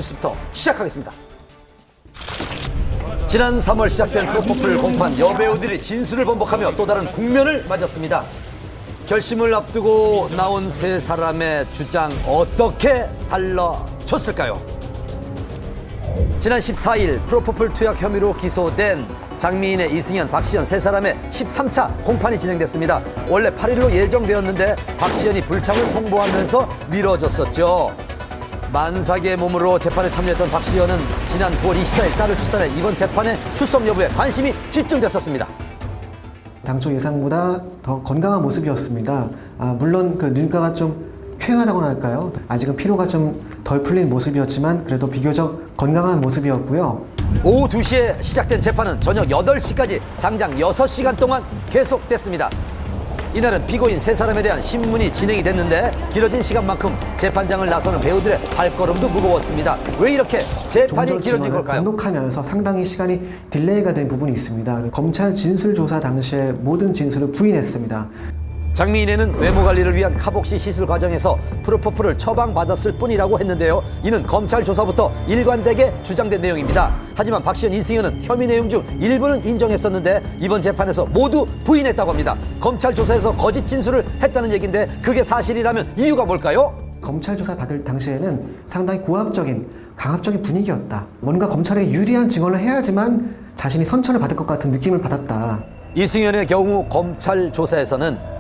뉴스부터 시작하겠습니다. 지난 3월 시작된 프로포폴 공판, 여배우들이 진술을 번복하며 또 다른 국면을 맞았습니다. 결심을 앞두고 나온 세 사람의 주장 어떻게 달라졌을까요? 지난 14일 프로포폴 투약 혐의로 기소된 장미인의 이승현, 박시현 세 사람의 13차 공판이 진행됐습니다. 원래 8일로 예정되었는데 박시현이 불참을 통보하면서 미뤄졌었죠. 만삭의 몸으로 재판에 참여했던 박시현은 지난 9월 24일 딸을 출산해 이번 재판의 출석 여부에 관심이 집중됐었습니다. 당초 예상보다 더 건강한 모습이었습니다. 물론 그 눈가가 좀 쾌하다고나 할까요? 아직은 피로가 좀 덜 풀린 모습이었지만 그래도 비교적 건강한 모습이었고요. 오후 2시에 시작된 재판은 저녁 8시까지 장장 6시간 동안 계속됐습니다. 이날은 피고인 세 사람에 대한 신문이 진행이 됐는데 길어진 시간만큼 재판장을 나서는 배우들의 발걸음도 무거웠습니다. 왜 이렇게 재판이 길어진 걸까요? 감독하면서 상당히 시간이 딜레이가 된 부분이 있습니다. 검찰 진술조사 당시에 모든 진술을 부인했습니다. 장미인에는 외모 관리를 위한 카복시 시술 과정에서 프로포폴을 처방받았을 뿐이라고 했는데요. 이는 검찰 조사부터 일관되게 주장된 내용입니다. 하지만 박시현, 이승현은 혐의 내용 중 일부는 인정했었는데 이번 재판에서 모두 부인했다고 합니다. 검찰 조사에서 거짓 진술을 했다는 얘기인데 그게 사실이라면 이유가 뭘까요? 검찰 조사 받을 당시에는 상당히 고압적인, 강압적인 분위기였다. 뭔가 검찰에 유리한 증언을 해야지만 자신이 선처를 받을 것 같은 느낌을 받았다. 이승현의 경우 검찰 조사에서는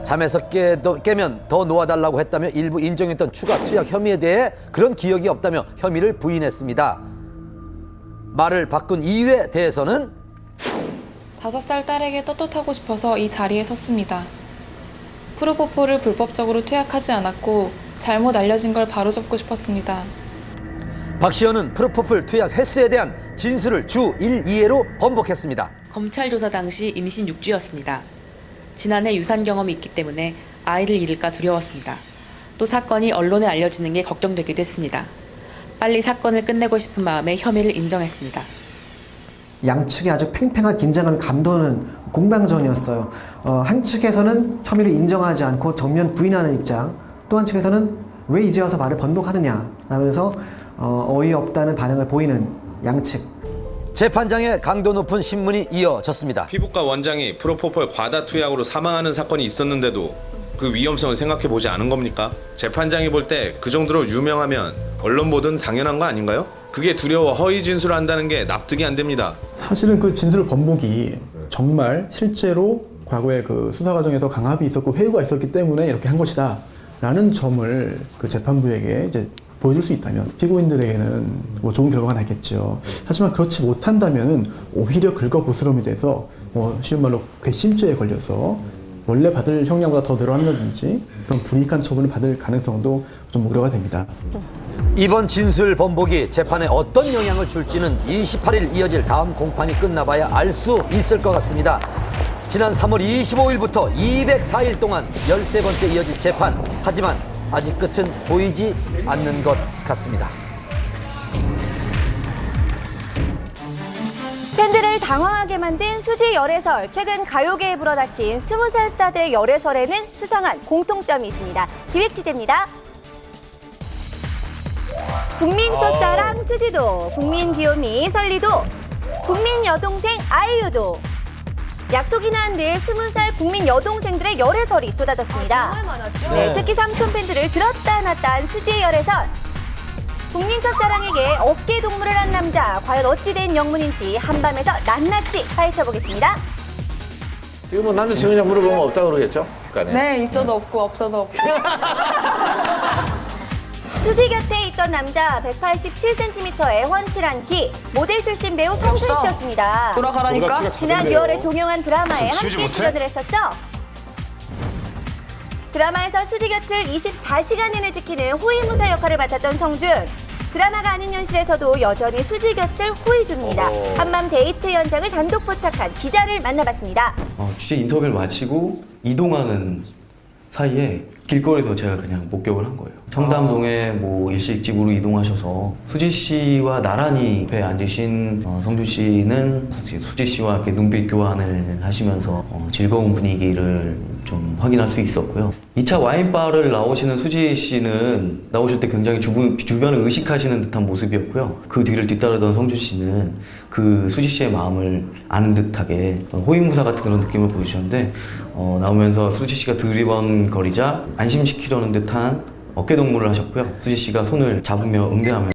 잠에서 깨면 더 놓아달라고 했다며 일부 인정했던 추가 투약 혐의에 대해 그런 기억이 없다며 혐의를 부인했습니다. 말을 바꾼 이유에 대해서는 5살 딸에게 떳떳하고 싶어서 이 자리에 섰습니다. 프로포폴을 불법적으로 투약하지 않았고 잘못 알려진 걸 바로잡고 싶었습니다. 박시현은 프로포폴 투약 횟수에 대한 진술을 주 1, 2회로 번복했습니다. 검찰 조사 당시 임신 6주였습니다. 지난해 유산 경험이 있기 때문에 아이를 잃을까 두려웠습니다. 또 사건이 언론에 알려지는 게 걱정되기도 했습니다. 빨리 사건을 끝내고 싶은 마음에 혐의를 인정했습니다. 양측의 아주 팽팽한 긴장을 감도는 공방전이었어요. 한 측에서는 혐의를 인정하지 않고 정면 부인하는 입장, 또 한 측에서는 왜 이제 와서 말을 번복하느냐 라면서 어이없다는 반응을 보이는 양측. 재판장의 강도 높은 신문이 이어졌습니다. 피부과 원장이 프로포폴 과다 투약으로 사망하는 사건이 있었는데도 그 위험성을 생각해보지 않은 겁니까? 재판장이 볼 때 그 정도로 유명하면 언론 보도는 당연한 거 아닌가요? 그게 두려워 허위 진술을 한다는 게 납득이 안 됩니다. 사실은 그 진술 번복이 정말 실제로 과거에 그 수사 과정에서 강압이 있었고 회유가 있었기 때문에 이렇게 한 것이다 라는 점을 그 재판부에게 이제 보여줄 수 있다면 피고인들에게는 뭐 좋은 결과가 나겠죠. 하지만 그렇지 못한다면은 오히려 긁어부스럼이 돼서 뭐 쉬운 말로 괘씸죄에 걸려서 원래 받을 형량보다 더 늘어난다든지 그런 불이익한 처분을 받을 가능성도 좀 우려가 됩니다. 이번 진술 번복이 재판에 어떤 영향을 줄지는 28일 이어질 다음 공판이 끝나봐야 알 수 있을 것 같습니다. 지난 3월 25일부터 204일 동안 13번째 이어질 재판. 하지만 아직 끝은 보이지 않는 것 같습니다. 팬들을 당황하게 만든 수지 열애설. 최근 가요계에 불어닥친 20살 스타들의 열애설에는 수상한 공통점이 있습니다. 기획 취재입니다. 국민 첫사랑 수지도, 국민 귀요미 설리도, 국민 여동생 아이유도. 약속이나 한 듯 20살 국민 여동생들의 열애설이 쏟아졌습니다. 정말 많았죠? 네, 특히 삼촌 팬들을 들었다 놨다 한 수지의 열애설. 국민 첫사랑에게 어깨 동무를 한 남자, 과연 어찌 된 영문인지 한밤에서 낱낱이 파헤쳐보겠습니다. 지금 뭐 남자친구냐 물어보면 없다고 그러겠죠? 네, 있어도 없고 없어도 없고. 수지 곁에 있던 남자 187cm의 훤칠한 키, 모델 출신 배우 성준 씨였습니다. 돌아가라니까? 지난 6월에 종영한 드라마에 함께 출연을 했었죠. 드라마에서 수지 곁을 24시간 내내 지키는 호위무사 역할을 맡았던 성준. 드라마가 아닌 현실에서도 여전히 수지 곁을 호위 중입니다. 한밤 데이트 현장을 단독 포착한 기자를 만나봤습니다. 취재 인터뷰를 마치고 이동하는 사이에 길거리에서 제가 그냥 목격을 한 거예요. 청담동에 뭐 일식집으로 이동하셔서 수지 씨와 나란히 옆에 앉으신 성준 씨는 수지 씨와 이렇게 눈빛 교환을 하시면서 즐거운 분위기를 좀 확인할 수 있었고요. 2차 와인바를 나오시는 수지 씨는 나오실 때 굉장히 주변을 의식하시는 듯한 모습이었고요. 그 뒤를 뒤따르던 성준 씨는 그 수지 씨의 마음을 아는 듯하게 호위무사 같은 그런 느낌을 보여주셨는데 나오면서 수지 씨가 두리번거리자 안심시키려는 듯한 어깨동무를 하셨고요. 수지 씨가 손을 잡으며 응대하며